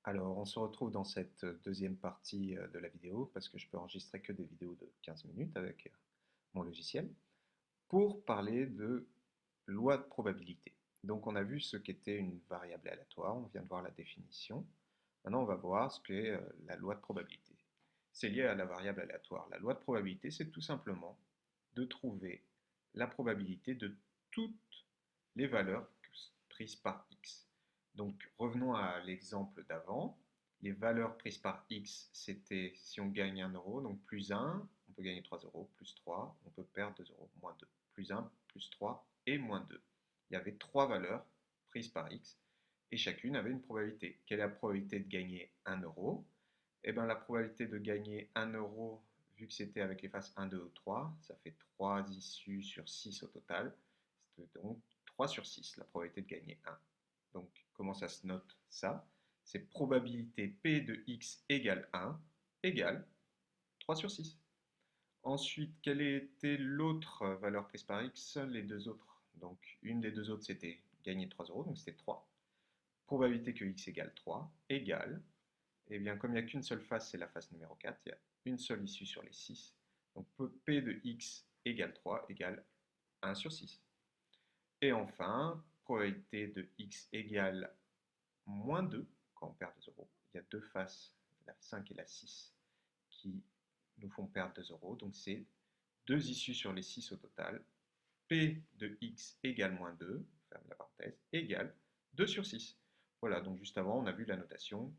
Alors, on se retrouve dans cette deuxième partie de la vidéo, parce que je peux enregistrer que des vidéos de 15 minutes avec mon logiciel, pour parler de loi de probabilité. Donc, on a vu ce qu'était une variable aléatoire, on vient de voir la définition. Maintenant, on va voir ce qu'est la loi de probabilité. C'est lié à la variable aléatoire. La loi de probabilité, c'est tout simplement de trouver la probabilité de toutes les valeurs prises par x. Donc revenons à l'exemple d'avant. Les valeurs prises par x, c'était si on gagne 1 euro, donc plus 1, on peut gagner 3 euros, plus 3, on peut perdre 2 euros, moins 2, plus 1, plus 3 et moins 2. Il y avait trois valeurs prises par x et chacune avait une probabilité. Quelle est la probabilité de gagner 1 euro? Eh bien, la probabilité de gagner 1 euro, vu que c'était avec les faces 1, 2 ou 3, ça fait 3 issues sur 6 au total. C'est donc 3 sur 6, la probabilité de gagner 1. Donc, comment ça se note ça? C'est probabilité P de x égale 1 égale 3 sur 6. Ensuite, quelle était l'autre valeur prise par x? Les deux autres. Donc, une des deux autres, c'était gagner 3 euros, donc c'était 3. Probabilité que x égale 3 égale, eh bien, comme il n'y a qu'une seule face, c'est la face numéro 4, il y a une seule issue sur les 6. Donc, P de x égale 3 égale 1 sur 6. Et enfin, probabilité de x égale moins 2 quand on perd 2 euros. Il y a deux faces, la 5 et la 6, qui nous font perdre 2 euros. Donc, c'est deux issues sur les 6 au total. P de x égale moins 2, ferme la parenthèse, égale 2 sur 6. Voilà, donc juste avant, on a vu la notation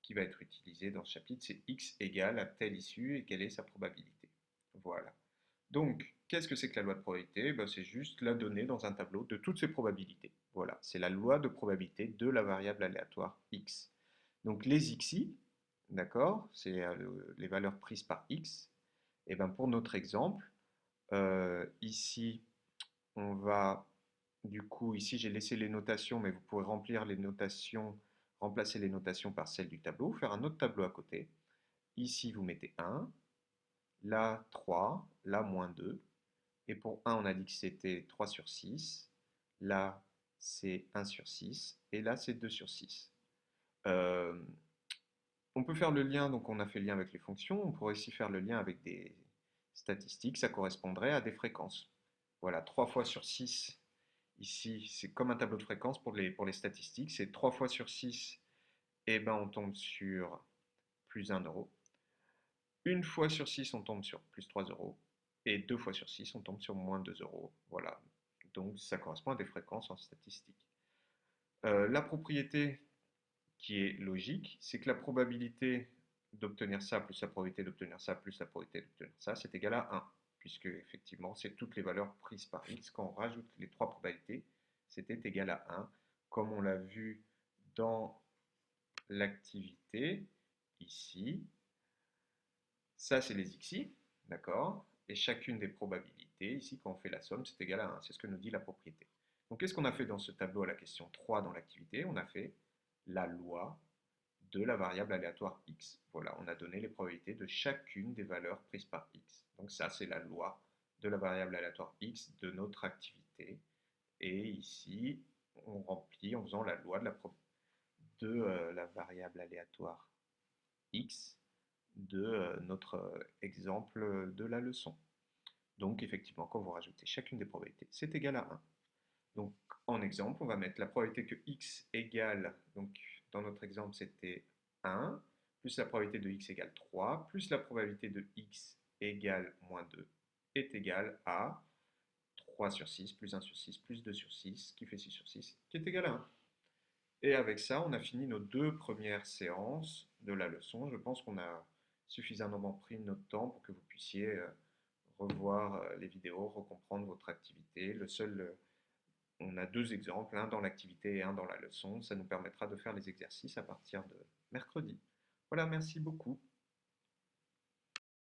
qui va être utilisée dans ce chapitre, c'est x égale à telle issue et quelle est sa probabilité. Voilà. Donc, qu'est-ce que c'est que la loi de probabilité? Ben, c'est juste la donnée dans un tableau de toutes ces probabilités. Voilà, c'est la loi de probabilité de la variable aléatoire x. Donc les xi, d'accord, c'est les valeurs prises par x. Et bien pour notre exemple, ici, on va, du coup, ici j'ai laissé les notations, mais vous pourrez remplir les notations, remplacer les notations par celles du tableau, faire un autre tableau à côté. Ici, vous mettez 1, là 3, là moins 2. Et pour 1, on a dit que c'était 3 sur 6. Là, c'est 1 sur 6. Et là, c'est 2 sur 6. Euh, on peut faire le lien, donc on a fait le lien avec les fonctions. On pourrait aussi faire le lien avec des statistiques. Ça correspondrait à des fréquences. Voilà, 3 fois sur 6. Ici, c'est comme un tableau de fréquences pour les statistiques. C'est 3 fois sur 6, et ben on tombe sur plus 1 euro. Une fois sur 6, on tombe sur plus 3 euros. Et deux fois sur 6, on tombe sur moins 2 euros. Voilà. Donc ça correspond à des fréquences en statistique. La propriété qui est logique, c'est que la probabilité d'obtenir ça plus la probabilité d'obtenir ça plus la probabilité d'obtenir ça, c'est égal à 1. Puisque effectivement, c'est toutes les valeurs prises par x. Quand on rajoute les trois probabilités, c'était égal à 1. Comme on l'a vu dans l'activité, ici, ça, c'est les xi, d'accord? Et chacune des probabilités, ici, quand on fait la somme, c'est égal à 1. C'est ce que nous dit la propriété. Donc, qu'est-ce qu'on a fait dans ce tableau à la question 3 dans l'activité? On a fait la loi de la variable aléatoire x. Voilà, on a donné les probabilités de chacune des valeurs prises par x. Donc ça, c'est la loi de la variable aléatoire x de notre activité. Et ici, on remplit en faisant la loi de la variable aléatoire x de notre exemple de la leçon. Donc effectivement, quand vous rajoutez chacune des probabilités, c'est égal à 1. Donc en exemple, on va mettre la probabilité que x égale, donc dans notre exemple c'était 1, plus la probabilité de x égale 3, plus la probabilité de x égale moins 2, est égal à 3 sur 6, plus 1 sur 6, plus 2 sur 6, qui fait 6 sur 6, qui est égal à 1. Et avec ça, on a fini nos deux premières séances de la leçon. Je pense qu'on a suffisamment pris notre temps pour que vous puissiez revoir les vidéos, recomprendre votre activité. On a deux exemples, un dans l'activité et un dans la leçon. Ça nous permettra de faire les exercices à partir de mercredi. Voilà, merci beaucoup.